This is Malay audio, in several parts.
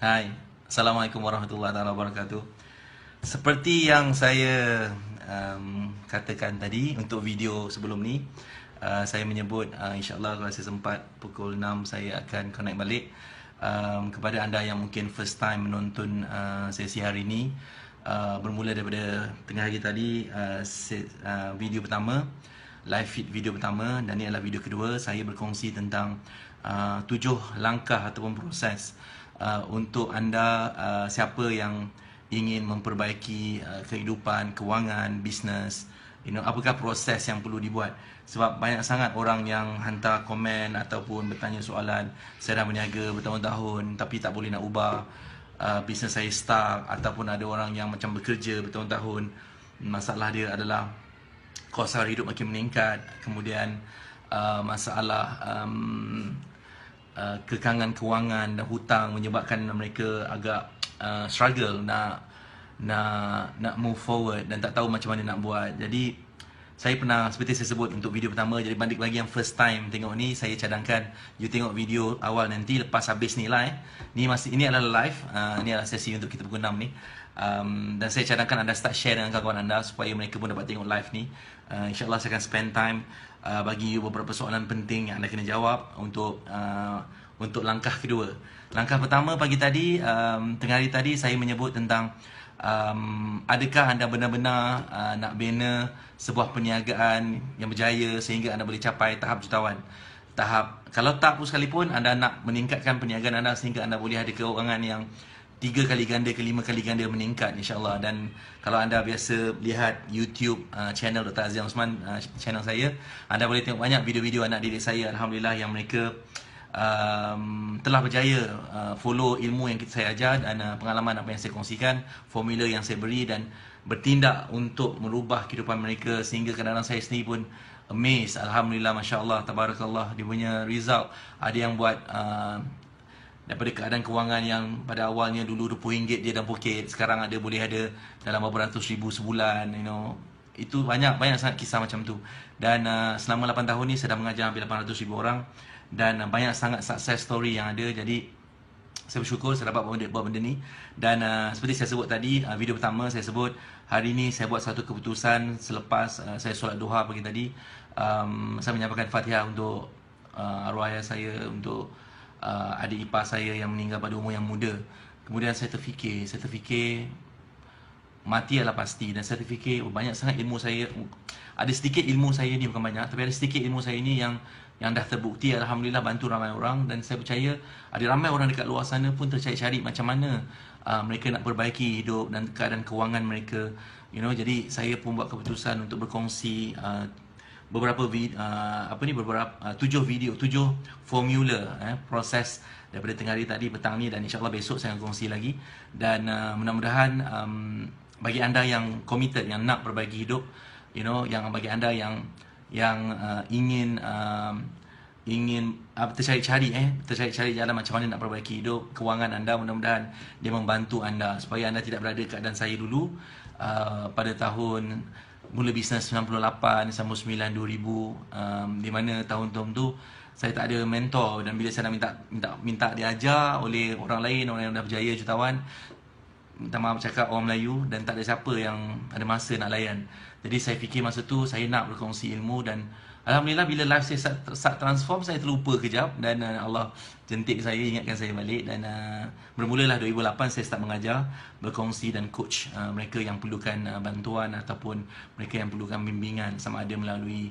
Hai, Assalamualaikum warahmatullahi wabarakatuh. Seperti yang saya katakan tadi untuk video sebelum ni, saya menyebut insyaAllah kalau saya sempat pukul 6 saya akan connect balik. Kepada anda yang mungkin first time menonton sesi hari ini, bermula daripada tengah hari tadi, video pertama, live feed video pertama, dan ini adalah video kedua. Saya berkongsi tentang 7 langkah ataupun proses untuk anda siapa yang ingin memperbaiki kehidupan, kewangan, bisnes, apakah proses yang perlu dibuat. Sebab banyak sangat orang yang hantar komen ataupun bertanya soalan, saya dah berniaga bertahun-tahun tapi tak boleh nak ubah, bisnes saya stuck, ataupun ada orang yang macam bekerja bertahun-tahun, masalah dia adalah kos harga hidup makin meningkat, kemudian masalah kekangan kewangan dan hutang menyebabkan mereka agak struggle nak move forward dan tak tahu macam mana nak buat. Jadi saya pernah, seperti saya sebut untuk video pertama, jadi bagi yang first time tengok ni, saya cadangkan you tengok video awal nanti lepas habis ni lah. Ini adalah live, ini adalah sesi untuk kita pukul 6 ni. Dan saya cadangkan anda start share dengan kawan-kawan anda supaya mereka pun dapat tengok live ni. InsyaAllah saya akan spend time bagi you beberapa soalan penting yang anda kena jawab untuk langkah kedua. Langkah pertama pagi tadi, tengah hari tadi saya menyebut tentang adakah anda benar-benar nak bina sebuah perniagaan yang berjaya sehingga anda boleh capai tahap jutawan. Kalau tak pun sekalipun anda nak meningkatkan perniagaan anda sehingga anda boleh ada kewangan yang 3 kali ganda ke 5 kali ganda meningkat, insyaAllah. Dan kalau anda biasa lihat YouTube channel Dr. Azizan Osman, channel saya, anda boleh tengok banyak video-video anak didik saya, Alhamdulillah, yang mereka telah berjaya follow ilmu yang saya ajar dan pengalaman apa yang saya kongsikan, formula yang saya beri, dan bertindak untuk merubah kehidupan mereka sehingga kadang-kadang saya sendiri pun amazed. Alhamdulillah, Masya Allah, Tabarakallah, dia punya result. Ada yang buat daripada keadaan kewangan yang pada awalnya dulu RM20 dia dalam poket, sekarang boleh ada dalam beberapa ratus ribu sebulan, Itu banyak sangat kisah macam tu. Dan selama 8 tahun ni saya dah mengajar hampir 800,000 orang, dan banyak sangat success story yang ada. Jadi saya bersyukur saya dapat buat benda ni. Dan seperti saya sebut tadi, video pertama saya sebut, hari ni saya buat satu keputusan selepas saya solat duha pagi tadi. Saya menyampaikan Fatihah untuk arwah ayah saya, untuk adik ipar saya yang meninggal pada umur yang muda. Kemudian saya terfikir mati adalah pasti. Dan saya terfikir banyak sangat ilmu saya, ada sedikit ilmu saya ni, bukan banyak, tapi ada sedikit ilmu saya ni yang dah terbukti, Alhamdulillah, bantu ramai orang. Dan saya percaya ada ramai orang dekat luar sana pun tercari-cari macam mana mereka nak perbaiki hidup dan keadaan kewangan mereka, Jadi saya pun buat keputusan untuk berkongsi beberapa 7 formula, proses daripada tengah hari tadi, petang ni, dan insyaAllah besok saya akan kongsi lagi. Dan mudah-mudahan bagi anda yang committed, yang nak perbaiki hidup, yang bagi anda yang ingin tercari-cari jalan macam mana nak perbaiki hidup, kewangan anda, mudah-mudahan dia membantu anda supaya anda tidak berada keadaan saya dulu pada tahun mula bisnes 98, 99, 2000, di mana tahun-tahun tu saya tak ada mentor, dan bila saya nak minta diajar oleh orang lain, orang yang dah berjaya jutawan, minta maaf cakap orang Melayu, dan tak ada siapa yang ada masa nak layan. Jadi saya fikir masa tu saya nak berkongsi ilmu, dan Alhamdulillah bila live saya start transform, saya terlupa kejap, dan Allah jentik saya, ingatkan saya balik. Dan bermulalah 2008 saya start mengajar, berkongsi dan coach mereka yang perlukan bantuan ataupun mereka yang perlukan bimbingan, sama ada melalui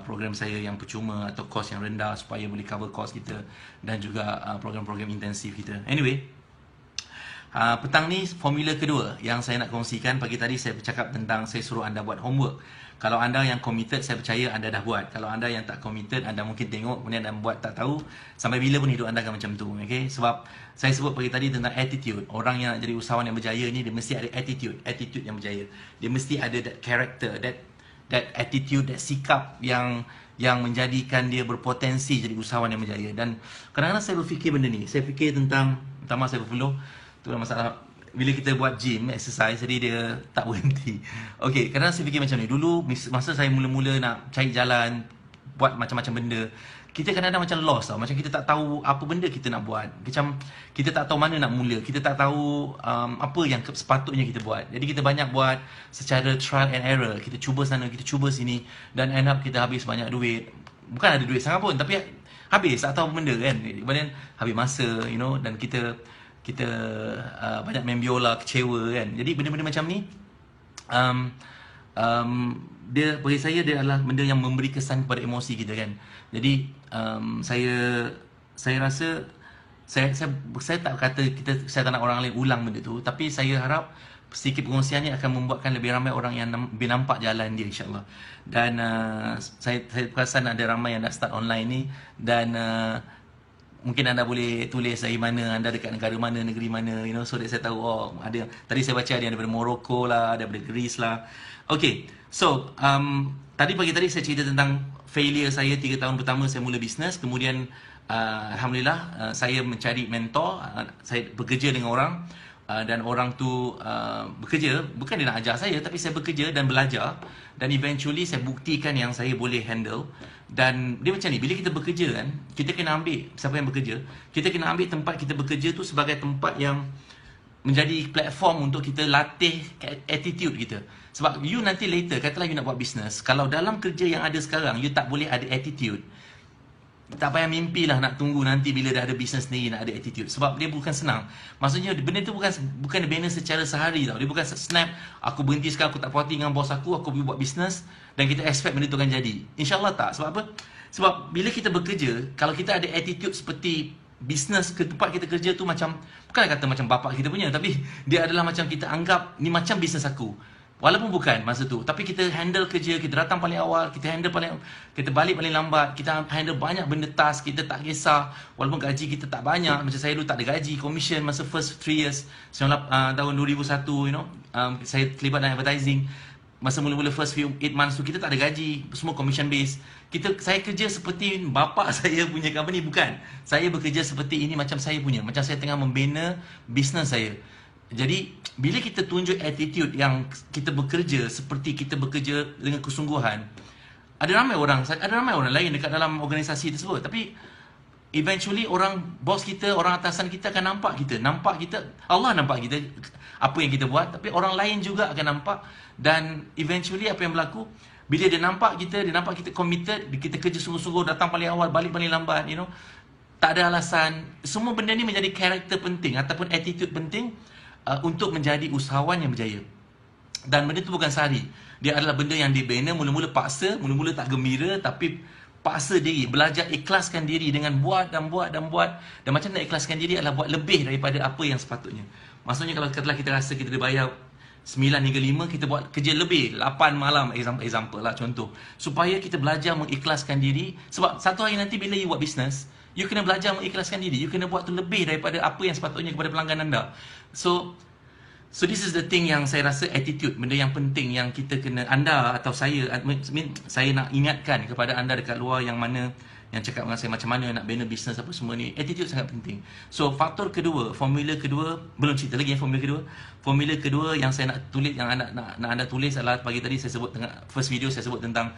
program saya yang percuma atau kos yang rendah supaya boleh cover kos kita, dan juga program-program intensif kita. Anyway, petang ni formula kedua yang saya nak kongsikan. Pagi tadi saya bercakap tentang saya suruh anda buat homework. Kalau anda yang committed, saya percaya anda dah buat. Kalau anda yang tak committed, anda mungkin tengok kemudian anda buat tak tahu. Sampai bila pun hidup anda akan macam tu, okay? Sebab saya sebut pagi tadi tentang attitude. Orang yang nak jadi usahawan yang berjaya ni, dia mesti ada attitude yang berjaya. Dia mesti ada that character, that attitude, that sikap yang menjadikan dia berpotensi jadi usahawan yang berjaya. Dan kadang-kadang saya berfikir benda ni. Saya fikir tentang, pertama saya berpeluh, tu masalah bila kita buat gym, exercise, jadi dia tak berhenti. Okay, kadang-kadang saya fikir macam ni. Dulu masa saya mula-mula nak cari jalan, buat macam-macam benda, kita kadang-kadang macam lost tau. Macam kita tak tahu apa benda kita nak buat. Macam kita tak tahu mana nak mula. Kita tak tahu apa yang sepatutnya kita buat. Jadi kita banyak buat secara trial and error. Kita cuba sana, kita cuba sini, dan end up kita habis banyak duit. Bukan ada duit sangat pun, tapi habis tak tahu benda kan. Kemudian habis masa, you know, dan kita banyak main biola, kecewa kan. Jadi benda-benda macam ni dia bagi saya dia adalah benda yang memberi kesan kepada emosi kita kan. Jadi saya rasa saya tak kata saya tak nak orang lain ulang benda tu, tapi saya harap sedikit pengongsiannya akan membuatkan lebih ramai orang yang lebih nampak jalan dia, insyaAllah. Dan saya perasan ada ramai yang dah start online ni. Dan mungkin anda boleh tulis dari mana, anda dekat negara mana, negeri mana, you know, so that saya tahu, oh, ada, tadi saya baca ada yang daripada Morocco lah, ada daripada Greece lah. Okay, so tadi pagi tadi saya cerita tentang failure saya 3 tahun pertama saya mula bisnes. Kemudian Alhamdulillah saya mencari mentor, saya bekerja dengan orang, dan orang tu bekerja, bukan dia nak ajar saya, tapi saya bekerja dan belajar, dan eventually saya buktikan yang saya boleh handle. Dan dia macam ni, bila kita bekerja kan, kita kena ambil, siapa yang bekerja, kita kena ambil tempat kita bekerja tu sebagai tempat yang menjadi platform untuk kita latih attitude kita. Sebab you nanti later, katalah you nak buat bisnes, kalau dalam kerja yang ada sekarang you tak boleh ada attitude, tak payah mimpi lah nak tunggu nanti bila dah ada bisnes sendiri nak ada attitude. Sebab dia bukan senang. Maksudnya benda tu bukan dibina secara sehari tau. Dia bukan snap, aku berhenti sekarang, aku tak puas hati dengan bos aku pergi buat bisnes, dan kita expect benda tu akan jadi. InsyaAllah tak. Sebab apa? Sebab bila kita bekerja, kalau kita ada attitude seperti bisnes ke tempat kita kerja tu macam, bukan kata macam bapak kita punya, tapi dia adalah macam kita anggap ni macam bisnes aku. Walaupun bukan masa tu, tapi kita handle kerja, kita datang paling awal, kita balik paling lambat, kita handle banyak benda task, kita tak kisah. Walaupun gaji kita tak banyak, macam saya dulu tak ada gaji, commission masa first 3 years, tahun 2001, you know, saya terlibat dalam advertising. Masa mula-mula first few 8 months tu, kita tak ada gaji, semua commission based. Saya kerja seperti bapak saya punya company, bukan. Saya bekerja seperti ini macam saya punya, macam saya tengah membina bisnes saya. Jadi bila kita tunjuk attitude yang kita bekerja seperti kita bekerja dengan kesungguhan, ada ramai orang lain dekat dalam organisasi tersebut, tapi eventually bos kita, orang atasan kita akan nampak kita, Allah nampak kita, apa yang kita buat, tapi orang lain juga akan nampak. Dan eventually apa yang berlaku, bila dia nampak kita committed, kita kerja sungguh-sungguh, datang paling awal, balik paling lambat, you know, tak ada alasan. Semua benda ni menjadi karakter penting ataupun attitude penting untuk menjadi usahawan yang berjaya. Dan benda tu bukan sehari. Dia adalah benda yang dibina, mula-mula paksa, mula-mula tak gembira, tapi paksa diri, belajar ikhlaskan diri dengan buat. Dan macam nak ikhlaskan diri adalah buat lebih daripada apa yang sepatutnya. Maksudnya kalau katalah kita rasa kita dibayar 9 hingga 5, kita buat kerja lebih 8 malam, example lah, contoh, supaya kita belajar mengikhlaskan diri. Sebab satu hari nanti bila you buat bisnes, you kena belajar mengikhlaskan diri. You kena buat tu lebih daripada apa yang sepatutnya kepada pelanggan anda. So this is the thing yang saya rasa attitude, benda yang penting yang kita kena, anda atau saya nak ingatkan kepada anda dekat luar yang mana yang cakap dengan saya macam mana nak bina bisnes apa semua ni, attitude sangat penting. So faktor kedua, formula kedua, belum cerita lagi formula kedua yang saya nak tulis, yang nak anda tulis adalah, pagi tadi saya sebut tengah first video saya sebut tentang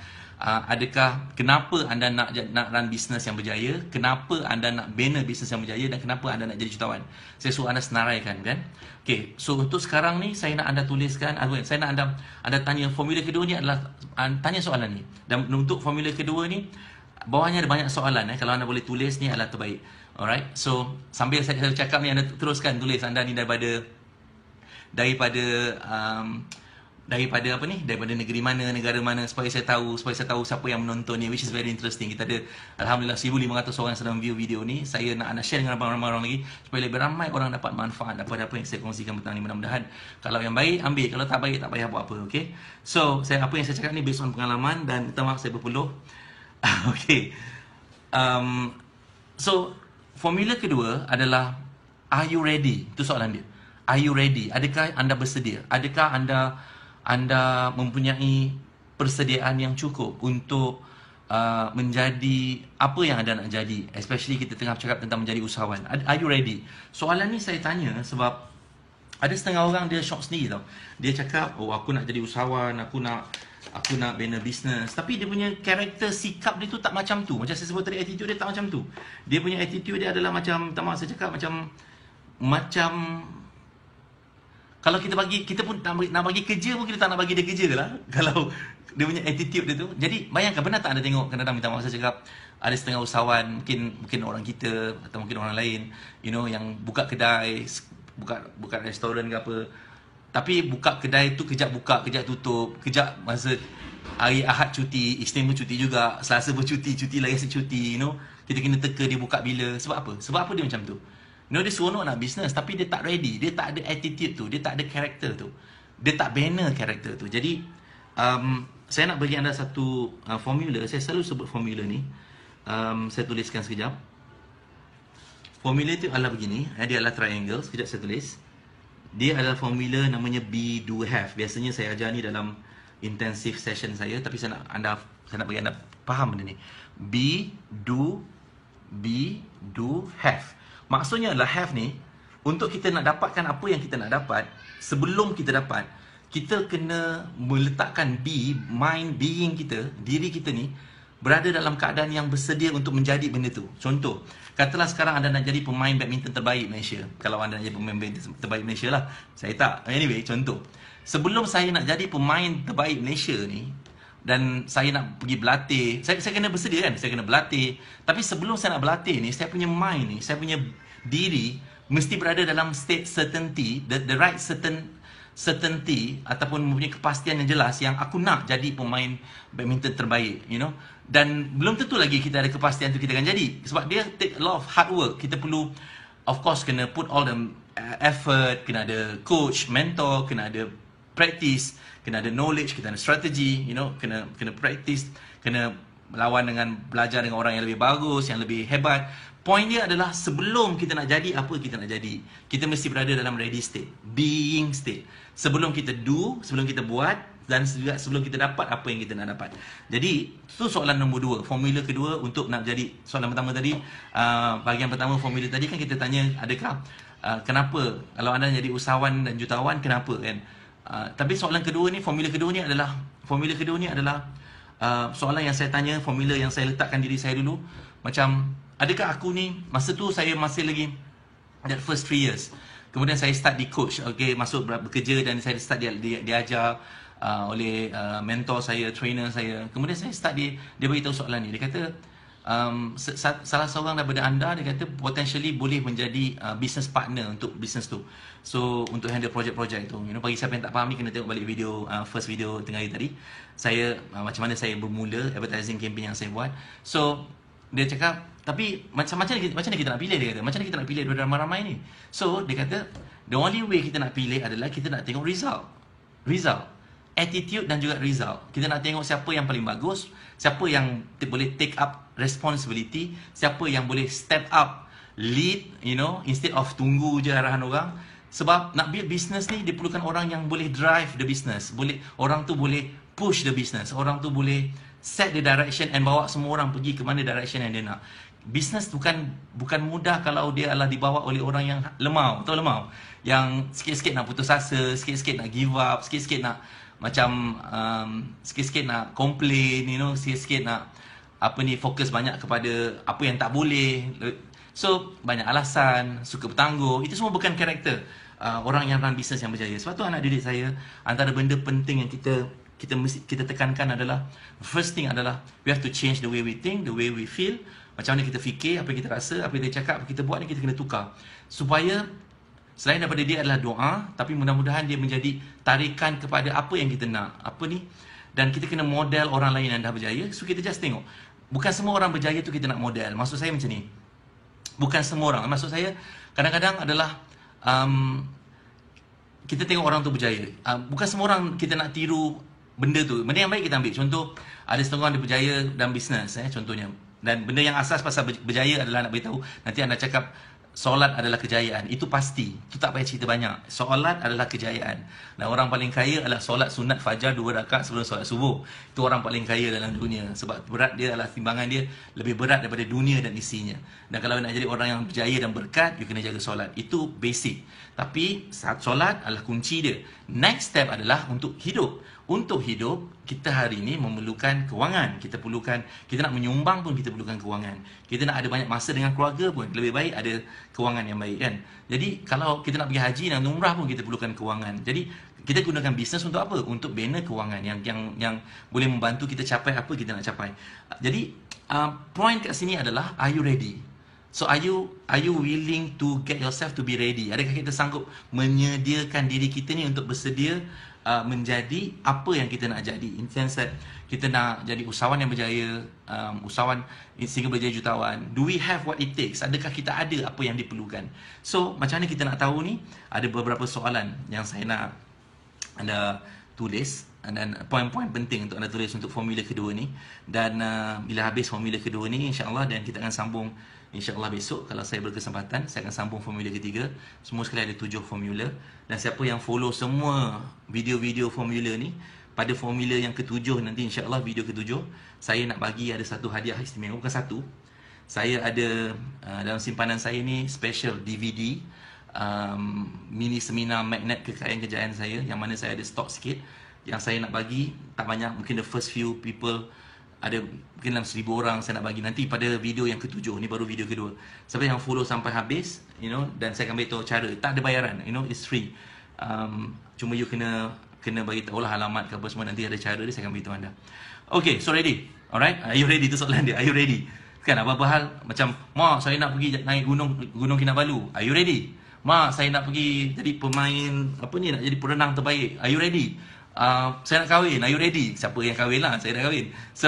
kenapa anda nak run bisnes yang berjaya, kenapa anda nak bina bisnes yang berjaya, dan kenapa anda nak jadi jutawan. Saya suruh anda senaraikan kan. Okay, so untuk sekarang ni saya nak anda tuliskan, saya nak anda tanya formula kedua ni adalah, tanya soalan ni. Dan untuk formula kedua ni, bawahnya ada banyak soalan. Kalau anda boleh tulis ni adalah terbaik. Alright, so sambil saya cakap ni, anda teruskan tulis anda ni daripada apa ni, daripada negeri mana, negara mana, supaya saya tahu siapa yang menonton ni, which is very interesting. Kita ada Alhamdulillah 1,500 orang sedang view video ni. Saya nak share dengan ramai orang lagi supaya lebih ramai orang dapat manfaat daripada apa yang saya kongsikan petang ni. Mudah-mudahan kalau yang baik ambil, kalau tak baik tak payah buat apa. Okay, so apa yang saya cakap ni based on pengalaman, dan minta maaf saya berpeluh. Okay, so formula kedua adalah, are you ready? Itu soalan dia. Are you ready? Adakah anda bersedia? Adakah anda mempunyai persediaan yang cukup untuk menjadi apa yang anda nak jadi? Especially kita tengah bercakap tentang menjadi usahawan. Are you ready? Soalan ni saya tanya sebab Ada setengah orang dia shock sendiri tau. Dia cakap, oh aku nak jadi usahawan, aku nak bina bisnes. Tapi dia punya karakter, sikap dia tu tak macam tu. Macam saya sebut tadi, attitude dia tak macam tu. Dia punya attitude dia adalah macam, tak maaf saya cakap, macam kalau kita pun nak bagi kerja pun kita tak nak bagi dia kerja lah. Kalau dia punya attitude dia tu. Jadi bayangkan, pernah tak anda tengok, kadang-kadang minta maaf saya cakap, ada setengah usahawan, mungkin orang kita atau mungkin orang lain, yang buka kedai, buka restoran ke apa, tapi buka kedai tu kejap buka, kejap tutup, kejap masa hari Ahad cuti, Isnin pun cuti juga, Selasa pun cuti lagi cuti, kita kena teka dia buka bila. Sebab apa? Sebab apa dia macam tu? Dia seronok nak bisnes, tapi dia tak ready, dia tak ada attitude tu, dia tak ada karakter tu, dia tak bina karakter tu. Jadi saya nak bagi anda satu formula. Saya selalu sebut formula ni. Saya tuliskan sekejap. Formula tu adalah begini, dia adalah triangle. Sekejap saya tulis. Dia adalah formula namanya be, do, have. Biasanya saya ajar ni dalam intensive session saya, tapi saya nak bagi anda faham benda ni. Be, do, have. Maksudnya adalah have ni, untuk kita nak dapatkan apa yang kita nak dapat, sebelum kita dapat, kita kena meletakkan being kita, diri kita ni berada dalam keadaan yang bersedia untuk menjadi benda tu. Contoh, katalah sekarang anda nak jadi pemain badminton terbaik Malaysia. Kalau anda nak jadi pemain badminton terbaik Malaysia lah. Saya tak. Anyway, contoh. Sebelum saya nak jadi pemain terbaik Malaysia ni, dan saya nak pergi berlatih, saya kena bersedia kan? Saya kena berlatih. Tapi sebelum saya nak berlatih ni, saya punya mind ni, saya punya diri mesti berada dalam state certainty, the right certainty ataupun mempunyai kepastian yang jelas yang aku nak jadi pemain badminton terbaik, Dan belum tentu lagi kita ada kepastian tu kita akan jadi. Sebab dia take a lot of hard work. Kita perlu, of course, kena put all the effort, kena ada coach, mentor, kena ada practice, kena ada knowledge, kena ada strategy, kena practice, kena melawan dengan, belajar dengan orang yang lebih bagus, yang lebih hebat. Point dia adalah sebelum kita nak jadi apa kita nak jadi, kita mesti berada dalam ready state, being state. Sebelum kita do, sebelum kita buat, dan juga sebelum kita dapat apa yang kita nak dapat. Jadi, itu soalan nombor 2. Formula kedua untuk nak jadi, soalan pertama tadi, bahagian pertama formula tadi kan kita tanya, adakah, kenapa, kalau anda jadi usahawan dan jutawan, kenapa kan? Tapi soalan kedua ni, formula kedua ni adalah soalan yang saya tanya, formula yang saya letakkan diri saya dulu. Macam, adakah aku ni, masa tu saya masih lagi, that first 3 years. Kemudian saya start di coach, masuk bekerja dan saya start diajar oleh mentor saya, trainer saya. Kemudian saya start dia beritahu soalan ni. Dia kata, salah seorang daripada anda, dia kata potentially boleh menjadi business partner untuk business tu. So untuk handle projek-projek tu, bagi siapa yang tak faham ni kena tengok balik video, first video tengah hari tadi. Saya macam mana saya bermula advertising campaign yang saya buat. So dia cakap, tapi macam mana kita nak pilih, dia kata. Macam mana kita nak pilih daripada ramai-ramai ni? So dia kata, the only way kita nak pilih adalah kita nak tengok result. Attitude dan juga result. Kita nak tengok siapa yang paling bagus, siapa yang boleh take up responsibility, siapa yang boleh step up, lead, instead of tunggu je arahan orang. Sebab nak build business ni diperlukan orang yang boleh drive the business. Orang tu boleh push the business. Orang tu boleh set the direction and bawa semua orang pergi ke mana direction yang dia nak. Business bukan mudah kalau dia adalah dibawa oleh orang yang lemau, yang sikit-sikit nak putus asa, sikit-sikit nak give up, sikit-sikit nak sikit-sikit nak complain, sikit-sikit nak fokus banyak kepada apa yang tak boleh. So banyak alasan, suka bertangguh. Itu semua bukan karakter orang yang run business yang berjaya. Sebab tu anak didik saya, antara benda penting yang kita tekankan adalah, first thing adalah we have to change the way we think, the way we feel. Macam mana kita fikir, apa yang kita rasa, apa yang kita cakap, apa yang kita buat ni kita kena tukar. Supaya selain daripada dia adalah doa, tapi mudah-mudahan dia menjadi tarikan kepada apa yang kita nak. Dan kita kena model orang lain yang dah berjaya. So kita just tengok, bukan semua orang berjaya tu kita nak model. Maksud saya macam ni, bukan semua orang. Maksud saya kadang-kadang adalah kita tengok orang tu berjaya, bukan semua orang kita nak tiru benda tu. Benda yang baik kita ambil. Contoh, ada setengah orang dia berjaya dalam bisnes, contohnya. Dan benda yang asas pasal berjaya adalah nak beritahu, nanti anda cakap solat adalah kejayaan. Itu pasti. Itu tak payah cerita banyak. Solat adalah kejayaan. Dan orang paling kaya adalah solat sunat fajar 2 rakaat sebelum solat subuh. Itu orang paling kaya dalam dunia. Sebab berat dia adalah timbangan dia lebih berat daripada dunia dan isinya. Dan kalau nak jadi orang yang berjaya dan berkat, you kena jaga solat. Itu basic. Tapi solat adalah kunci dia. Next step adalah untuk hidup. Untuk hidup, kita hari ini memerlukan kewangan. Kita nak menyumbang pun kita perlukan kewangan. Kita nak ada banyak masa dengan keluarga pun lebih baik ada kewangan yang baik, kan. Jadi kalau kita nak pergi haji dan umrah pun kita perlukan kewangan. Jadi kita gunakan bisnes untuk apa? Untuk bina kewangan yang boleh membantu kita capai apa kita nak capai. Jadi point kat sini adalah, are you ready? So are you willing to get yourself to be ready? Adakah kita sanggup menyediakan diri kita ni untuk bersedia menjadi apa yang kita nak jadi? In sense that kita nak jadi usahawan yang berjaya, usahawan sehingga berjaya jutawan. Do we have what it takes? Adakah kita ada apa yang diperlukan? So macam mana kita nak tahu ni? Ada beberapa soalan yang saya nak anda tulis, dan poin-poin penting untuk anda tulis untuk formula kedua ni. Dan bila habis formula kedua ni, insyaAllah, dan kita akan sambung InsyaAllah besok kalau saya berkesempatan, saya akan sambung formula ketiga. Semua sekali ada 7 formula. Dan siapa yang follow semua video-video formula ni, pada formula yang ketujuh nanti, insyaAllah video ketujuh, saya nak bagi ada satu hadiah istimewa. Bukan satu, saya ada dalam simpanan saya ni special DVD mini seminar magnet kekayaan-kejayaan saya, yang mana saya ada stok sikit, yang saya nak bagi. Tak banyak, mungkin the first few people, ada mungkin dalam 1000 orang saya nak bagi nanti pada video yang ketujuh. Ni baru video kedua. Siapa yang follow sampai habis, dan saya akan beritahu cara. Tak ada bayaran, it's free. Cuma you kena bagi tahu lah alamat ke apa semua. Nanti ada cara dia, saya akan beritahu anda. Okay, so ready? Alright, are you ready? Itu soalan dia, are you ready? Kan apa-apa hal, macam, mak saya nak pergi naik Gunung Kinabalu, are you ready? Mak saya nak pergi jadi pemain, nak jadi perenang terbaik, are you ready? Saya nak kahwin, are you ready? Siapa yang kahwin lah, saya nak kahwin. So,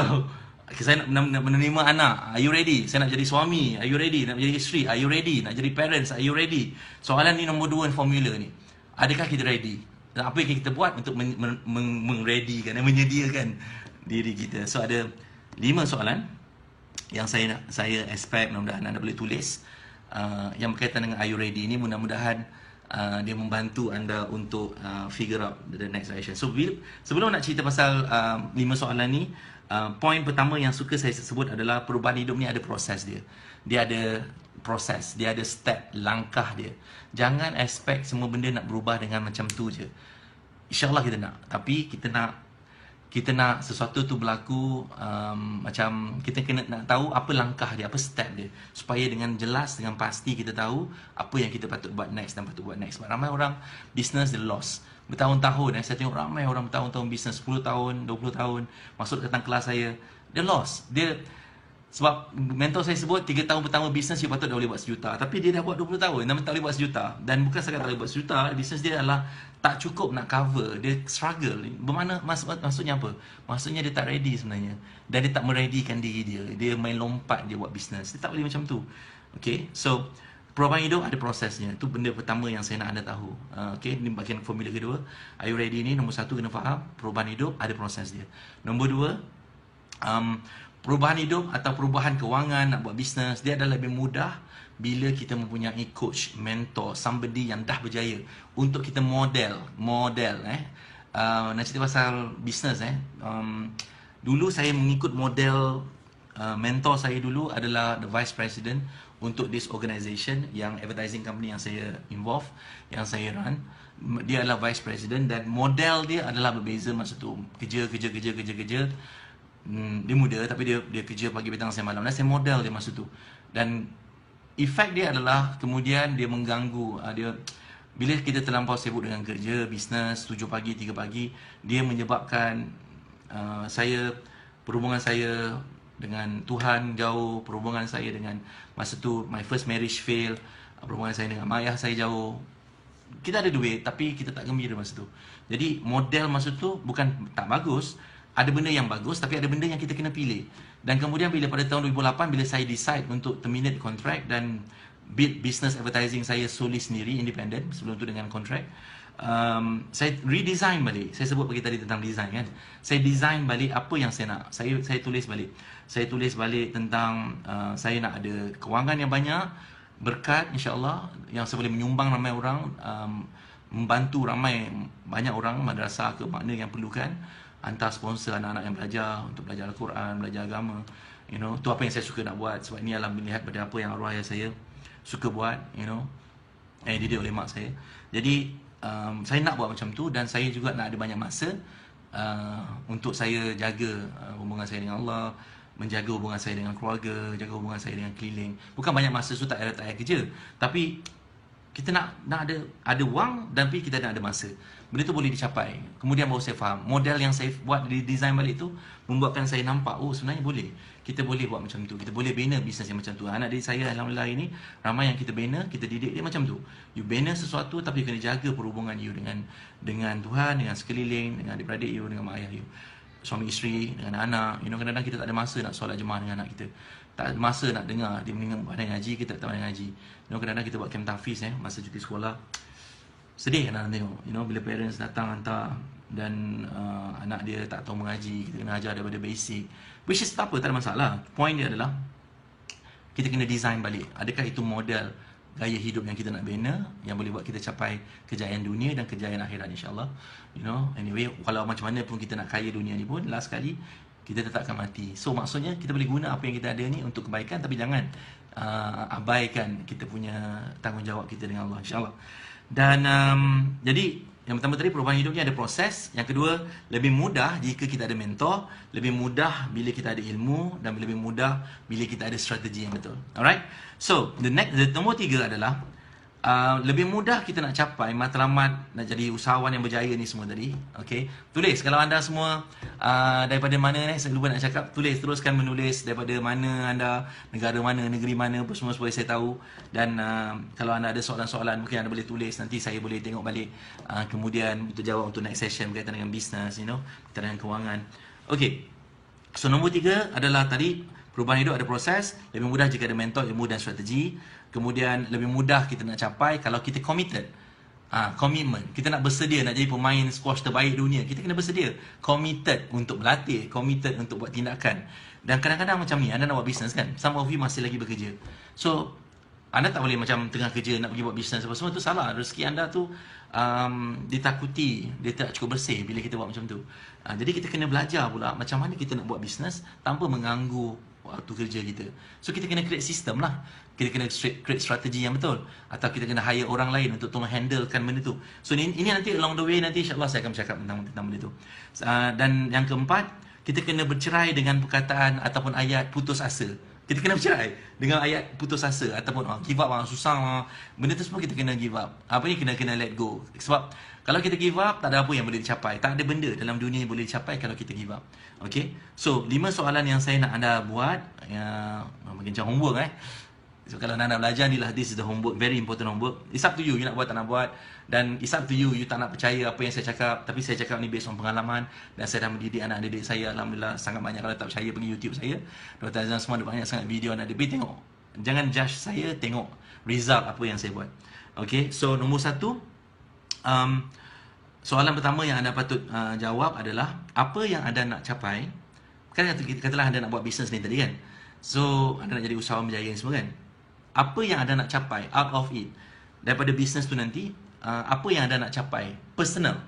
saya nak menerima anak, are you ready? Saya nak jadi suami, are you ready? Nak jadi isteri, are you ready? Nak jadi parents, are you ready? Soalan ni nombor 2 formula ni. Adakah kita ready? Dan apa yang kita buat untuk menyediakan diri kita? So, ada 5 soalan yang saya expect mudah-mudahan anda boleh tulis, yang berkaitan dengan are you ready ni. Mudah-mudahan dia membantu anda untuk figure out the next direction. So sebelum nak cerita pasal 5 soalan ni, poin pertama yang suka saya sebut adalah perubahan hidup ni ada proses dia. Dia ada proses, dia ada step, langkah dia. Jangan expect semua benda nak berubah dengan macam tu je. InsyaAllah kita nak, tapi kita nak sesuatu tu berlaku, macam kita kena nak tahu apa langkah dia, apa step dia, supaya dengan jelas, dengan pasti kita tahu apa yang kita patut buat next dan patut buat next. Sebab ramai orang business dia lost bertahun-tahun. Saya tengok ramai orang bertahun-tahun business, 10 tahun, 20 tahun, masuk datang kelas saya, dia lost. Sebab mentor saya sebut 3 tahun pertama bisnes dia patut dah boleh buat 1 juta, tapi dia dah buat 20 tahun dan tak boleh buat 1 juta. Dan bukan sekadar tak boleh buat 1 juta, bisnes dia adalah tak cukup nak cover, dia struggle. Bermakna maksudnya apa? Maksudnya dia tak ready sebenarnya, dan dia tak mereadykan diri dia. Dia main lompat dia buat bisnes. Dia tak boleh macam tu. Okay, so perubahan hidup ada prosesnya. Itu benda pertama yang saya nak anda tahu. Okay, ini bahagian formula kedua. Are you ready ni? Nombor 1 kena faham, perubahan hidup ada proses dia. Nombor 2, perubahan hidup atau perubahan kewangan, nak buat bisnes, dia adalah lebih mudah bila kita mempunyai coach, mentor, somebody yang dah berjaya untuk kita model. Nak cerita pasal bisnes. Dulu saya mengikut model mentor saya dulu adalah the vice president untuk this organisation, yang advertising company yang saya involve, yang saya run. Dia adalah vice president dan model dia adalah berbeza masa tu. Kerja. Dia muda tapi dia kerja pagi, petang, siang, malam. Dan saya model dia masa tu. Dan efek dia adalah kemudian dia mengganggu. Bila kita terlampau sibuk dengan kerja, bisnes, 7 pagi, 3 pagi, dia menyebabkan perhubungan saya dengan Tuhan jauh, perhubungan saya dengan masa tu my first marriage fail, perhubungan saya dengan ayah saya jauh. Kita ada duit tapi kita tak gembira masa tu. Jadi model masa tu bukan tak bagus. Ada benda yang bagus, tapi ada benda yang kita kena pilih. Dan kemudian bila pada tahun 2008, bila saya decide untuk terminate kontrak dan build business advertising saya solely sendiri, independent, sebelum tu dengan kontrak, saya redesign balik. Saya sebut pagi tadi tentang design kan. Saya design balik apa yang saya nak. Saya tulis balik. Saya tulis balik tentang saya nak ada kewangan yang banyak, berkat insya-Allah yang saya boleh menyumbang ramai orang, membantu banyak orang madrasah ke makna yang perlukan, hantar sponsor anak-anak yang belajar untuk belajar Al-Quran, belajar agama. Tu apa yang saya suka nak buat, sebab ni adalah melihat pada apa yang arwah ayah saya suka buat, dididik oleh mak saya. Jadi saya nak buat macam tu, dan saya juga nak ada banyak masa untuk saya jaga hubungan saya dengan Allah, menjaga hubungan saya dengan keluarga, jaga hubungan saya dengan keliling. Bukan banyak masa tu tak payah kerja, tapi kita nak ada wang, tapi kita nak ada masa. Benda tu boleh dicapai. Kemudian baru saya faham model yang saya buat di design balik tu membuatkan saya nampak, sebenarnya boleh. Kita boleh buat macam tu. Kita boleh bina bisnes yang macam tu. Anak didik saya alhamdulillah ini ramai yang kita bina, kita didik dia macam tu. You bina sesuatu, tapi you kena jaga perhubungan you dengan Tuhan, dengan sekeliling, dengan adik-beradik you, dengan mak ayah you, suami isteri, dengan anak. Kadang-kadang kita tak ada masa nak solat jemaah dengan anak kita. Tak ada masa nak dengar dia pandai ngaji, kita tak pandai ngaji. Kadang-kadang kita buat camp tahfiz masa cuti sekolah. Sedih anak tengok, bila parents datang hantar dan anak dia tak tahu mengaji, kita kena ajar daripada basic. Which is tak apa, tak ada masalah. Point dia adalah kita kena design balik. Adakah itu model gaya hidup yang kita nak bina, yang boleh buat kita capai kejayaan dunia dan kejayaan akhirat insya-Allah. Anyway, kalau macam mana pun kita nak kaya dunia ni pun, last sekali kita tetap akan mati. So maksudnya kita boleh guna apa yang kita ada ni untuk kebaikan, tapi jangan abaikan kita punya tanggungjawab kita dengan Allah insya-Allah. Dan jadi yang pertama tadi, perubahan hidup ni ada proses. Yang kedua, lebih mudah jika kita ada mentor, lebih mudah bila kita ada ilmu, dan lebih mudah bila kita ada strategi yang betul. Alright. So the nombor 3 adalah lebih mudah kita nak capai matlamat nak jadi usahawan yang berjaya ni semua tadi. Okay, tulis kalau anda semua daripada mana ni, saya lupa nak cakap, teruskan menulis daripada mana anda, negara mana, negeri mana, apa semua supaya saya tahu. Dan kalau anda ada soalan-soalan, mungkin anda boleh tulis, nanti saya boleh tengok balik, kemudian untuk jawab untuk next session berkaitan dengan bisnes, berkaitan dengan kewangan. Okay, so nombor 3 adalah tadi, perubahan hidup ada proses, lebih mudah jika ada mentor, ilmu dan strategi. Kemudian lebih mudah kita nak capai kalau kita committed. Komitmen. Kita nak bersedia nak jadi pemain squash terbaik dunia. Kita kena bersedia. Committed untuk berlatih, committed untuk buat tindakan. Dan kadang-kadang macam ni, anda nak buat bisnes kan, some of you masih lagi bekerja. So anda tak boleh macam tengah kerja nak pergi buat bisnes apa semua, tu salah. Rezeki anda tu ditakuti, dia tak cukup bersih bila kita buat macam tu. Jadi kita kena belajar pula macam mana kita nak buat bisnes tanpa mengganggu waktu kerja kita. So kita kena create sistem lah. Kita kena create strategi yang betul, atau kita kena hire orang lain untuk tolong handlekan benda tu. So ini nanti along the way, nanti insyaAllah saya akan bercakap tentang benda tu. Dan yang keempat, kita kena bercerai dengan perkataan ataupun ayat putus asa. Kita kena bercerai dengan ayat putus asa ataupun give up susah benda tu semua kita kena give up. Kena let go. Sebab kalau kita give up, tak ada apa yang boleh dicapai. Tak ada benda dalam dunia yang boleh dicapai kalau kita give up. Okay, so 5 soalan yang saya nak anda buat, macam homework So kalau anda nak belajar ni lah, this is the homework, very important homework. It's up to you, you nak buat tak nak buat. Dan it's up to you, you tak nak percaya apa yang saya cakap. Tapi saya cakap ni based on pengalaman. Dan saya dah mendidik anak didik saya, alhamdulillah sangat banyak. Kalau tak percaya, pergi YouTube saya, Dr. Azlan semua ada banyak sangat video anak didik. Tengok, jangan judge saya, tengok result apa yang saya buat. Okay, so nombor 1, soalan pertama yang anda patut jawab adalah, apa yang anda nak capai? Kan katalah anda nak buat bisnes ni tadi kan. So anda nak jadi usahawan berjaya ni semua kan. Apa yang anda nak capai out of it, daripada bisnes tu nanti, apa yang anda nak capai personal.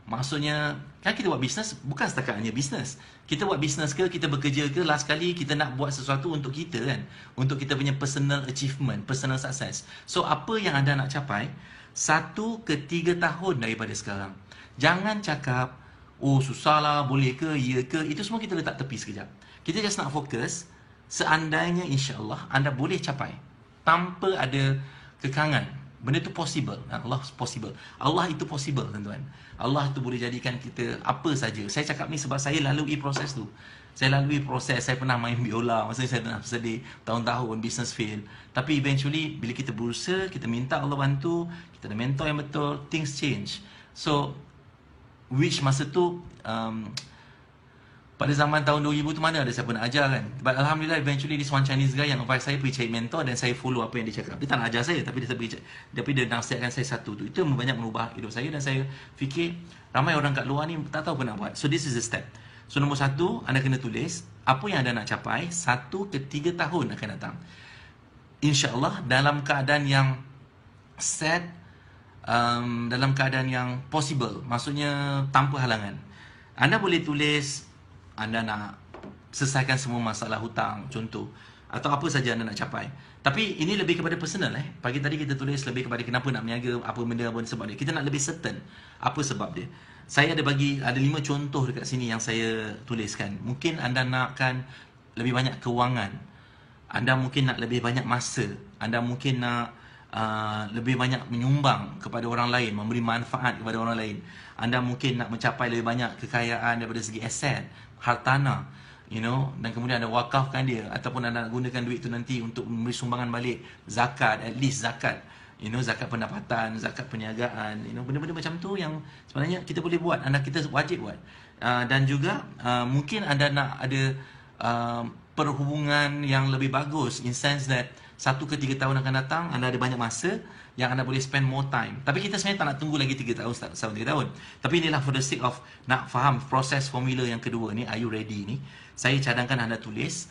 Maksudnya kan kita buat bisnes bukan setakat hanya bisnes. Kita buat bisnes ke, kita bekerja ke, last kali kita nak buat sesuatu untuk kita kan, untuk kita punya personal achievement, personal success. So apa yang anda nak capai 1 ke 3 tahun daripada sekarang. Jangan cakap susahlah, boleh ke, ya ke. Itu semua kita letak tepi sekejap. Kita just nak fokus, seandainya insya-Allah anda boleh capai tanpa ada kekangan. Benda tu possible. Allah possible. Allah itu possible, tuan-tuan. Allah tu boleh jadikan kita apa saja. Saya cakap ni sebab saya lalui proses tu. Saya lalui proses. Saya pernah main biola, masa saya pernah sedih tahun-tahun, business fail. Tapi eventually bila kita berusaha, kita minta Allah bantu, kita ada mentor yang betul, things change. So which masa tu pada zaman tahun 2000 tu mana ada siapa nak ajar kan. But alhamdulillah eventually this one Chinese guy yang advise saya pergi cari mentor, dan saya follow apa yang dia cakap. Dia tak nak ajar saya, tapi dia nasihatkan saya satu tu. Itu banyak merubah hidup saya, dan saya fikir ramai orang kat luar ni tak tahu apa nak buat. So this is the step. So nombor 1, anda kena tulis apa yang anda nak capai 1 ke 3 tahun akan datang. InsyaAllah dalam keadaan yang set, dalam keadaan yang possible, maksudnya tanpa halangan. Anda boleh tulis anda nak selesaikan semua masalah hutang contoh, atau apa saja anda nak capai. Tapi ini lebih kepada personal. Pagi tadi kita tulis lebih kepada kenapa nak berniaga, apa benda, apa sebab dia. Kita nak lebih certain apa sebab dia. Saya ada 5 contoh dekat sini yang saya tuliskan. Mungkin anda nakkan lebih banyak kewangan, anda mungkin nak lebih banyak masa, anda mungkin nak lebih banyak menyumbang kepada orang lain, memberi manfaat kepada orang lain. Anda mungkin nak mencapai lebih banyak kekayaan daripada segi aset, hartanah, dan kemudian anda wakafkan dia, ataupun anda nak gunakan duit itu nanti untuk memberi sumbangan balik, zakat, at least zakat, zakat pendapatan, zakat perniagaan, benda-benda macam tu yang sebenarnya kita boleh buat, kita wajib buat. Dan juga mungkin anda nak ada perhubungan yang lebih bagus, in sense that 1 ke 3 tahun akan datang, anda ada banyak masa yang anda boleh spend more time. Tapi kita sebenarnya tak nak tunggu lagi 3 tahun, 3 tahun. Tapi inilah for the sake of nak faham proses formula yang kedua ni, are you ready ni. Saya cadangkan anda tulis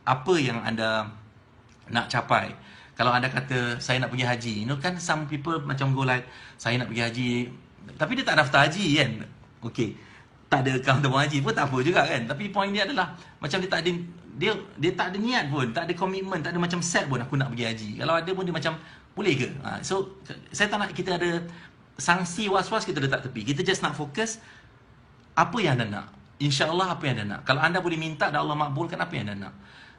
apa yang anda nak capai. Kalau anda kata saya nak pergi haji, kan some people macam go like, saya nak pergi haji, tapi dia tak daftar haji kan. Okay, tak ada account tabung haji pun tak apa juga kan. Tapi point dia adalah macam dia tak ada, dia tak ada niat pun, tak ada komitmen, tak ada macam set pun aku nak pergi haji. Kalau ada pun dia macam boleh ke? So saya tak nak kita ada sangsi was-was kita letak tepi. Kita just nak fokus apa yang anda nak. InsyaAllah apa yang anda nak. Kalau anda boleh minta dan Allah makbulkan apa yang anda nak.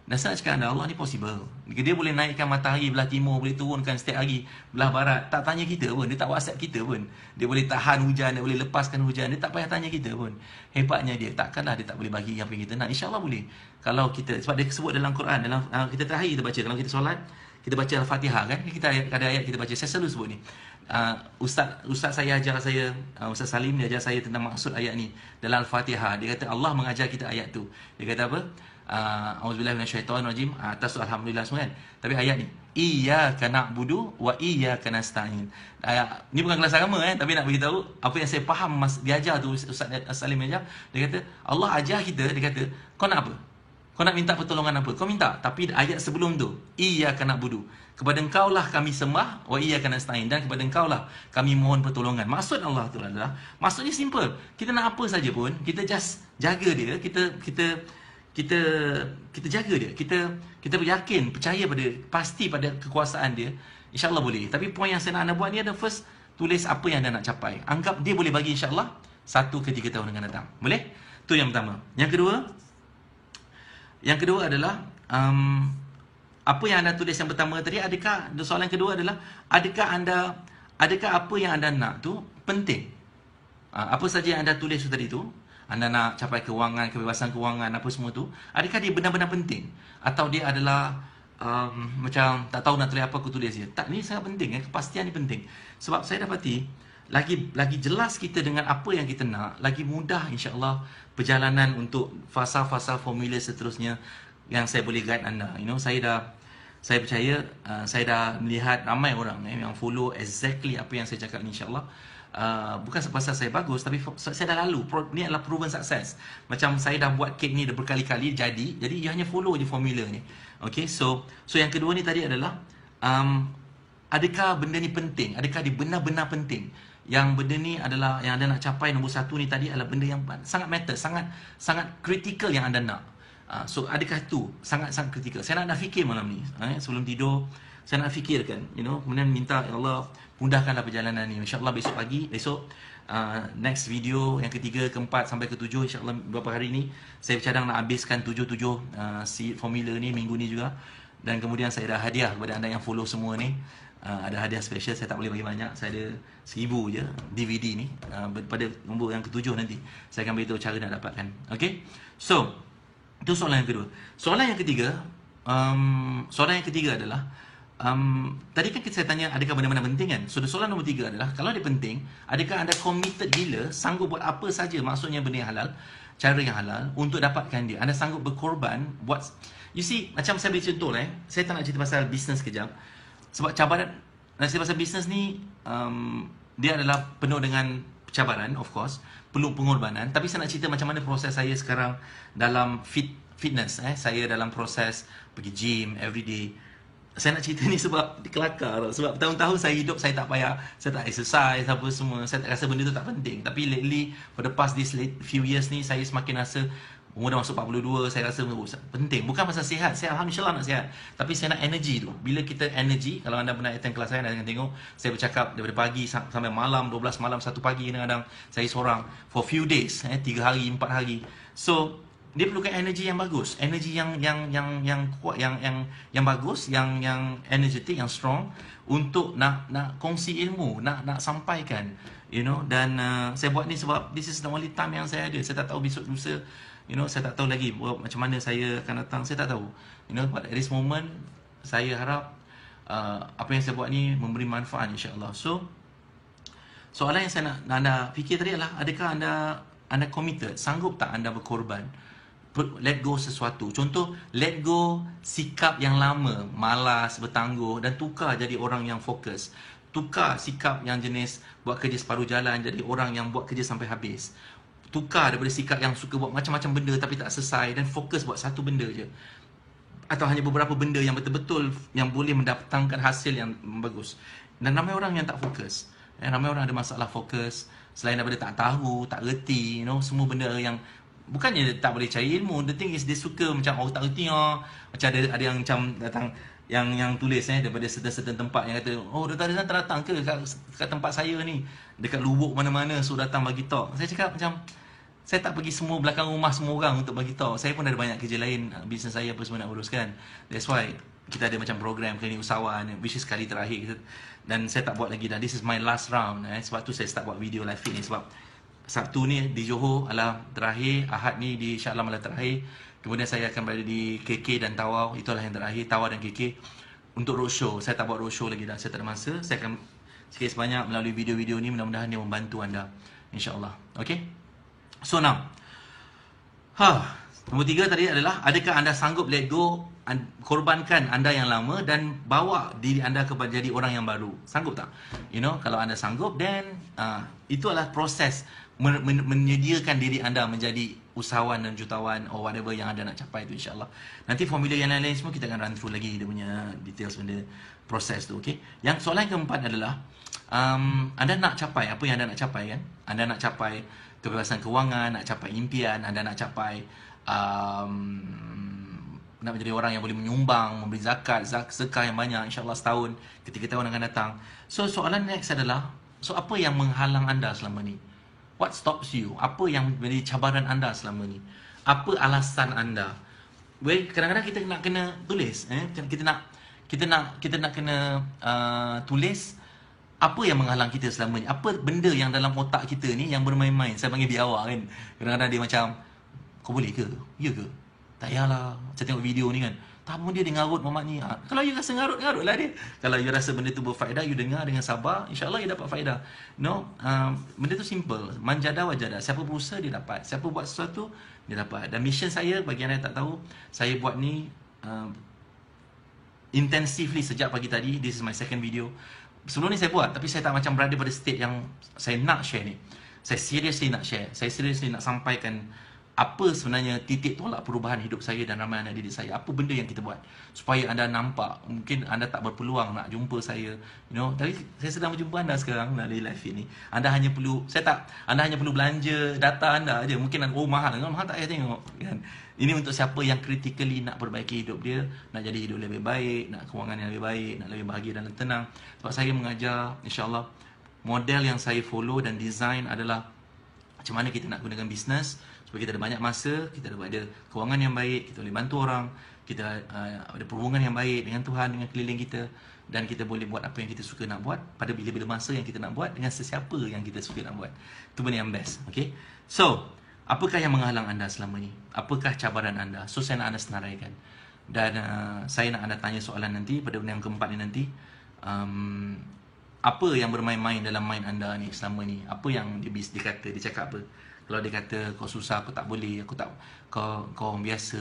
Dan saya nak cakap anda, Allah ni possible. Dia boleh naikkan matahari belah timur, boleh turunkan setiap hari belah barat. Tak tanya kita pun, dia tak WhatsApp kita pun. Dia boleh tahan hujan, dia boleh lepaskan hujan, dia tak payah tanya kita pun. Hebatnya dia, takkanlah dia tak boleh bagi apa yang kita nak. InsyaAllah boleh. Kalau kita, sebab dia sebut dalam Quran, dalam kita terakhir kita baca, kalau kita solat, kita baca Al-Fatihah kan, kita ada ayat kita baca, saya selalu sebut ni. Ustaz saya ajar saya, Ustaz Salim dia ajar saya tentang maksud ayat ni dalam Al-Fatihah. Dia kata Allah mengajar kita ayat tu. Dia kata apa? Auzubillahi minasyaitonirrajim, atas alhamdulillah semua kan. Tapi ayat ni, iyyaka na'budu wa iyyaka nasta'in. Ni bukan kelas agama tapi nak bagi tahu apa yang saya faham dia ajar tu, Ustaz Salim ajar. Dia kata Allah ajar kita, dia kata kau nak apa? Kau nak minta pertolongan apa? Kau minta. Tapi ayat sebelum tu, iyyaka na'budu, kepada engkau lah kami sembah, wa iyyaka nasta'in, dan kepada engkau lah kami mohon pertolongan. Maksud Allah tu adalah, maksudnya simple. Kita nak apa saja pun, kita just jaga dia, kita jaga dia, kita yakin, percaya pasti pada kekuasaan dia, insyaAllah boleh. Tapi poin yang saya nak anda buat ni ada first, tulis apa yang anda nak capai. Anggap dia boleh bagi insyaAllah 1 ke 3 tahun akan datang. Boleh? Tu yang pertama. Yang kedua adalah apa yang anda tulis yang pertama tadi, soalan kedua adalah adakah apa yang anda nak tu penting? Apa saja yang anda tulis tadi tu, anda nak capai kewangan, kebebasan kewangan, apa semua tu, adakah dia benar-benar penting? Atau dia adalah macam tak tahu nak tulis apa, aku tulis je. Tak, ni sangat penting, kepastian ni penting. Sebab saya dapati lagi jelas kita dengan apa yang kita nak, lagi mudah insya-Allah perjalanan untuk fasa-fasa formula seterusnya yang saya boleh guide anda. Saya percaya, saya dah melihat ramai orang yang follow exactly apa yang saya cakap ni, insya-Allah. Bukan sepasal saya bagus, tapi saya dah lalu. Ni adalah proven success. Macam saya dah buat kek ni dah berkali-kali jadi you hanya follow je formula ni. Okay, so yang kedua ni tadi adalah adakah benda ni penting? Adakah dia benar-benar penting? Yang benda ni adalah yang anda nak capai, nombor 1 ni tadi adalah benda yang sangat matter, sangat critical yang anda nak. So adakah tu sangat-sangat kritikal? Saya nak fikir malam ni, sebelum tidur saya nak fikirkan, kemudian minta ya Allah mudahkanlah perjalanan ni. InsyaAllah besok next video yang ketiga, keempat sampai ke-7, insyaAllah beberapa hari ni saya bercadang nak habiskan 7 formula ni minggu ni juga. Dan kemudian saya dah hadiah kepada anda yang follow semua ni. Ada hadiah special, saya tak boleh bagi banyak, saya ada 1000 je DVD ni. Pada nombor yang ke-7 nanti saya akan beritahu cara nak dapatkan. Okay, so itu soalan yang kedua. Soalan yang ketiga adalah tadi kan saya tanya adakah benda-benda penting kan. So soalan nombor 3 adalah, kalau dia penting, adakah anda committed gila, sanggup buat apa saja, maksudnya benda yang halal, cara yang halal untuk dapatkan dia. Anda sanggup berkorban buat. You see, macam saya beri contoh saya tak nak cerita pasal bisnes kejap, sebab cabaran nak cerita pasal bisnes ni dia adalah penuh dengan cabaran, of course, perlu pengorbanan. Tapi saya nak cerita macam mana proses saya sekarang dalam fitness. Saya dalam proses pergi gym every day, saya nak cerita ni sebab kelakar tau. Sebab tahun-tahun saya hidup, saya tak payah, saya tak exercise apa semua, saya tak rasa benda tu tak penting. Tapi lately, for the past this few years ni, saya semakin rasa umur dah masuk 42, saya rasa penting. Bukan pasal sihat, saya alhamdulillah nak sihat, tapi saya nak energy tu. Bila kita energy, kalau anda pernah attend kelas saya, anda akan tengok saya bercakap daripada pagi sampai malam, 12 malam, 1 pagi kadang-kadang saya seorang for few days, 3 hari, 4 hari. So dia perlukan energy yang bagus, energy yang kuat, yang bagus, yang energetic, yang strong untuk nak kongsi ilmu, nak sampaikan, you know. Dan saya buat ni sebab this is the only time yang saya ada. Saya tak tahu besok lusa, you know, saya tak tahu lagi macam mana saya akan datang, saya tak tahu, you know. But at this moment, saya harap apa yang saya buat ni memberi manfaat, insya-Allah. So soalan yang saya nak anda fikir tadi adalah, adakah anda committed, sanggup tak anda berkorban, let go sesuatu. Contoh, let go sikap yang lama, malas, bertangguh, dan tukar jadi orang yang fokus. Tukar sikap yang jenis buat kerja separuh jalan jadi orang yang buat kerja sampai habis. Tukar daripada sikap yang suka buat macam-macam benda tapi tak selesai, dan fokus buat satu benda je, atau hanya beberapa benda yang betul-betul yang boleh mendatangkan hasil yang bagus. Dan ramai orang yang tak fokus, ramai orang ada masalah fokus. Selain daripada tak tahu, tak reti, you know, semua benda yang bukannya dia tak boleh cari ilmu. The thing is, dia suka macam tak reti macam ada yang macam datang yang tulis daripada certain tempat yang kata, oh datang ke kat tempat saya ni, dekat Lubuk mana-mana, so datang bagi talk. Saya cakap macam, saya tak pergi semua belakang rumah semua orang untuk bagi talk. Saya pun ada banyak kerja lain, bisnes saya apa semua nak uruskan. That's why kita ada macam program klinik usahawan, which is kali terakhir, dan saya tak buat lagi dah. This is my last round, sebab tu saya start buat video live feed ni. Sebab Sabtu ni di Johor adalah terakhir, Ahad ni di Shah Alam adalah terakhir. Kemudian saya akan berada di KK dan Tawau, itulah yang terakhir, Tawau dan KK untuk roadshow. Saya tak buat roadshow lagi dah, saya tak ada masa. Saya akan sikit sebanyak melalui video-video ni, mudah-mudahan dia membantu anda, insya-Allah. Okay, so now nombor 3 tadi adalah, adakah anda sanggup let go, korbankan anda yang lama dan bawa diri anda kepada jadi orang yang baru? Sanggup tak? You know, kalau anda sanggup, then itu adalah proses menyediakan diri anda menjadi usahawan dan jutawan or whatever yang anda nak capai tu, insya-Allah. Nanti formula yang lain-lain semua kita akan run through lagi, dia punya details benda proses tu, okey. Yang soalan keempat adalah, anda nak capai apa yang anda nak capai, kan? Anda nak capai kebebasan kewangan, nak capai impian, anda nak capai nak menjadi orang yang boleh menyumbang, memberi zakat, sedekah yang banyak, insya-Allah setahun, ketika tahun akan datang. So soalan next adalah, so apa yang menghalang anda selama ni? What stops you? Apa yang menjadi cabaran anda selama ni? Apa alasan anda? Well, kadang-kadang kita nak kena tulis, kita nak kena tulis apa yang menghalang kita selama ni. Apa benda yang dalam otak kita ni yang bermain-main. Saya panggil biawak, kan. Kadang-kadang dia macam, kau boleh ke? Ya ke? Tak payahlah. Saya tengok video ni, kan, tak pun dia ngarut mamak ni. Kalau you rasa ngarut-ngarut lah dia. Kalau you rasa benda tu berfaedah, you dengar dengan sabar, insya-Allah you dapat faedah. No, benda tu simple. Manjada wajada. Siapa berusaha dia dapat. Siapa buat sesuatu dia dapat. Dan mission saya, bagi anda yang tak tahu, saya buat ni intensively sejak pagi tadi. This is my second video. Sebelum ni saya buat, tapi saya tak macam berada pada state yang saya nak share ni. Saya seriously nak share. Saya seriously nak sampaikan apa sebenarnya titik tolak perubahan hidup saya dan ramai anak didik saya. Apa benda yang kita buat supaya anda nampak. Mungkin anda tak berpeluang nak jumpa saya, you know, tapi saya sedang berjumpa anda sekarang melalui live feed ni. Anda hanya perlu belanja data anda aja. Mungkin mahal tak payah tengok, kan. Ini untuk siapa yang critically nak perbaiki hidup dia, nak jadi hidup lebih baik, nak kewangan yang lebih baik, nak lebih bahagia dan tenang. Sebab saya mengajar, insya-Allah, model yang saya follow dan design adalah macam mana kita nak gunakan bisnes supaya kita ada banyak masa, kita ada kewangan yang baik, kita boleh bantu orang, kita ada perhubungan yang baik dengan Tuhan, dengan keliling kita, dan kita boleh buat apa yang kita suka nak buat pada bila-bila masa yang kita nak buat dengan sesiapa yang kita suka nak buat. Itu benda yang best, okay? So, apakah yang menghalang anda selama ni? Apakah cabaran anda? So, saya nak anda senaraikan. Dan saya nak anda tanya soalan nanti, pada benda yang keempat ni nanti. Apa yang bermain-main dalam mind anda ni selama ni? Apa yang dia cakap apa? Kalau dia kata kau susah, aku tak boleh, kau orang biasa,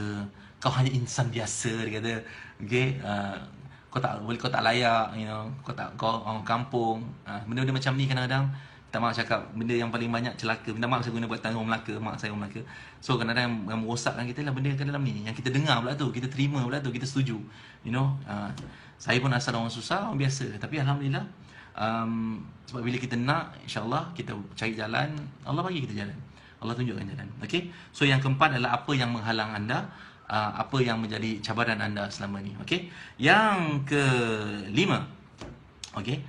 kau hanya insan biasa, dia kata, okay, kau tak layak, you know, kau orang kampung, benda-benda macam ni kadang-kadang. Minta maaf cakap, benda yang paling banyak celaka, minta maaf saya guna buatan orang Melaka, mak saya orang Melaka. So kadang-kadang yang merosakkan kita lah benda yang dalam ni, yang kita dengar pula tu, kita terima pula tu, kita setuju, you know. Saya pun asal orang susah, orang biasa. Tapi Alhamdulillah, sebab bila kita nak, insyaAllah kita cari jalan, Allah bagi kita jalan, Allah tunjukkan jalan. Okay? So yang keempat adalah apa yang menghalang anda, apa yang menjadi cabaran anda selama ni. Okay? Yang kelima, okay?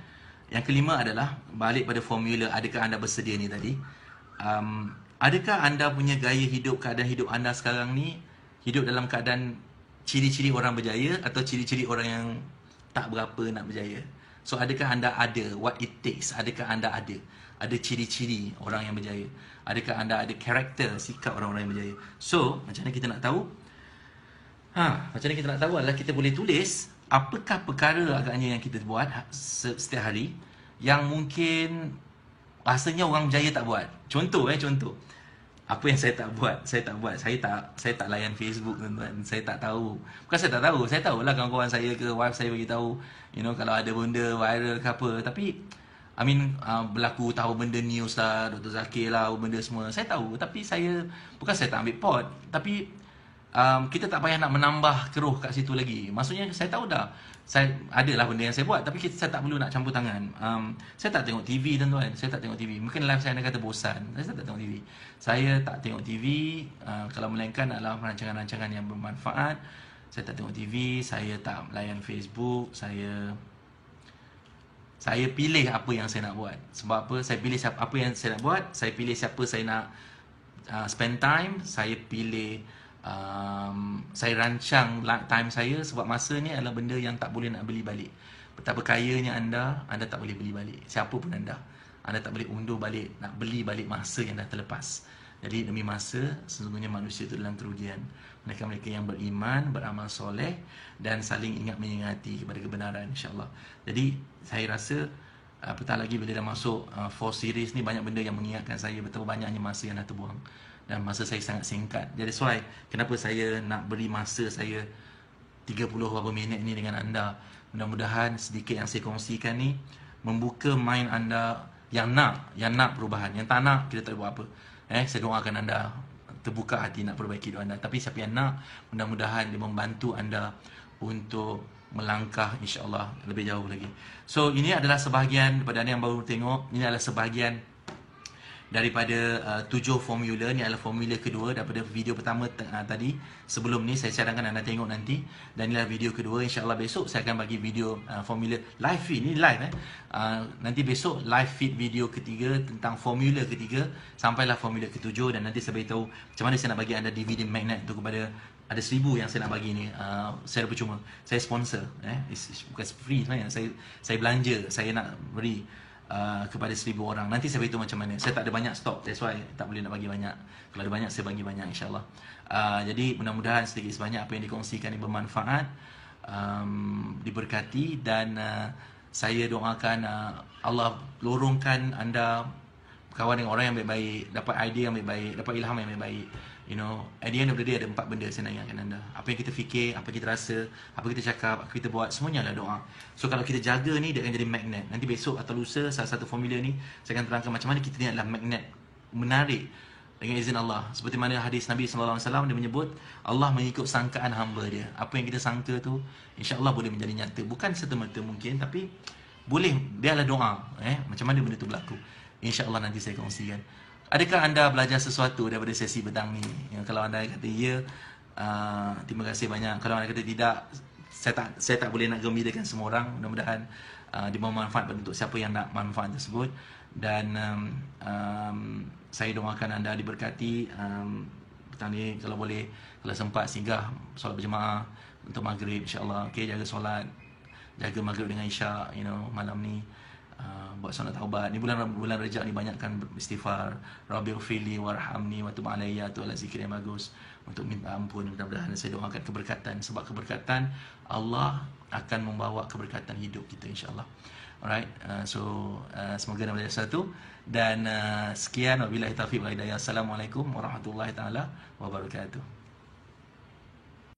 Yang kelima adalah balik pada formula adakah anda bersedia ni tadi. Adakah anda punya gaya hidup, keadaan hidup anda sekarang ni hidup dalam keadaan ciri-ciri orang berjaya atau ciri-ciri orang yang tak berapa nak berjaya? So adakah anda ada what it takes? Adakah anda ada ciri-ciri orang yang berjaya? Adakah anda ada karakter, sikap orang-orang yang berjaya? So macam mana kita nak tahu? Macam mana kita nak tahu adalah kita boleh tulis apakah perkara agaknya yang kita buat setiap hari yang mungkin rasanya orang berjaya tak buat. Contoh. Apa yang saya tak buat? Saya tak layan Facebook, tuan-tuan. Saya tak tahu. Bukan saya tak tahu. Saya tahulah kawan-kawan saya ke wife saya bagi tahu, kalau ada benda viral ke apa. Tapi berlaku tahu benda news lah, Dr. Zakir lah, benda semua. Saya tahu. Tapi bukan saya tak ambil pot. Tapi kita tak payah nak menambah keruh kat situ lagi. Maksudnya saya tahu dah. Saya adalah benda yang saya buat, tapi saya tak perlu nak campur tangan. Saya tak tengok TV, tuan-tuan. Saya tak tengok TV. Mungkin live saya anda kata bosan. Saya tak tengok TV. Saya tak tengok TV. Kalau melainkan adalah rancangan-rancangan yang bermanfaat. Saya tak tengok TV. Saya tak layan Facebook. Saya pilih apa yang saya nak buat. Sebab apa? Saya pilih apa yang saya nak buat. Saya pilih siapa saya nak spend time. Saya pilih saya rancang time saya. Sebab masa ni adalah benda yang tak boleh nak beli balik. Betapa kayanya anda tak boleh beli balik. Siapa pun anda tak boleh undur balik, nak beli balik masa yang dah terlepas. Jadi demi masa, sesungguhnya manusia itu dalam kerugian. Mereka-mereka yang beriman, beramal soleh dan saling ingat menyingati kepada kebenaran, insyaAllah. Jadi saya rasa apatah lagi bila dah masuk 4 series ni, banyak benda yang mengingatkan saya betapa banyaknya masa yang dah terbuang. Dan masa saya sangat singkat. Jadi that's why kenapa saya nak beri masa saya 30 beberapa minit ni dengan anda. Mudah-mudahan sedikit yang saya kongsikan ni membuka mind anda yang nak perubahan. Yang tak nak, kita tak boleh buat apa. Saya doakan anda terbuka hati nak perbaiki hidup anda. Tapi siapa yang nak, mudah-mudahan dia membantu anda untuk melangkah insya-Allah lebih jauh lagi. So ini adalah sebahagian kepada anda yang baru tengok. Ini adalah sebahagian daripada 7 formula. Ni adalah formula kedua daripada video pertama tadi. Sebelum ni saya cadangkan anda tengok nanti. Dan inilah video kedua. InsyaAllah besok saya akan bagi video formula live feed. Ni live nanti besok live feed video ketiga tentang formula ketiga sampailah formula ketujuh. Dan nanti saya beritahu macam mana saya nak bagi anda DVD magnet tu kepada ada 1000 yang saya nak bagi ni secara percuma. Saya sponsor, bukan free sebenarnya. Saya belanja, saya nak beri kepada 1000 orang. Nanti saya beritahu macam mana. Saya tak ada banyak stok, that's why tak boleh nak bagi banyak. Kalau ada banyak, saya bagi banyak insyaAllah. Jadi mudah-mudahan sedikit sebanyak apa yang dikongsikan ini bermanfaat, diberkati. Dan saya doakan Allah lorongkan anda kawan dengan orang yang baik-baik, dapat idea yang baik-baik, dapat ilham yang baik-baik. At the end of the day ada 4 benda saya nak ingatkan anda. Apa yang kita fikir, apa kita rasa, apa kita cakap, apa kita buat, semuanya adalah doa. So kalau kita jaga ni, dia akan jadi magnet. Nanti besok atau lusa, salah satu formula ni saya akan terangkan macam mana kita ni adalah magnet, menarik dengan izin Allah. Seperti mana hadis Nabi SAW, dia menyebut Allah mengikut sangkaan hamba dia. Apa yang kita sangka tu insya-Allah boleh menjadi nyata. Bukan serta-merta mungkin, tapi boleh. Dia adalah doa. Macam mana benda tu berlaku, insya-Allah nanti saya kongsikan. Adakah anda belajar sesuatu daripada sesi petang ni? Kalau anda kata ya, terima kasih banyak. Kalau anda kata tidak, saya tak boleh nak gembirakan semua orang. Mudah-mudahan dia bermanfaat untuk siapa yang nak manfaat tersebut. Dan saya doakan anda diberkati. Petang ni kalau boleh, kalau sempat singgah solat berjemaah untuk maghrib insya-Allah. Okey, jaga solat, jaga maghrib dengan isyak malam ni. Buat solat taubat. Ni bulan Rejab ni banyakkan istighfar. Rabbighfirli warhamni wa tub alayya, tu adalah zikir yang bagus untuk minta ampun. Mudah-mudahan saya doakan keberkatan, sebab keberkatan Allah akan membawa keberkatan hidup kita insya-Allah. Alright, semoga anda belajar sesuatu. Dan sekian, wabillahi taufiq wal hidayah. Assalamualaikum warahmatullahi taala wabarakatuh.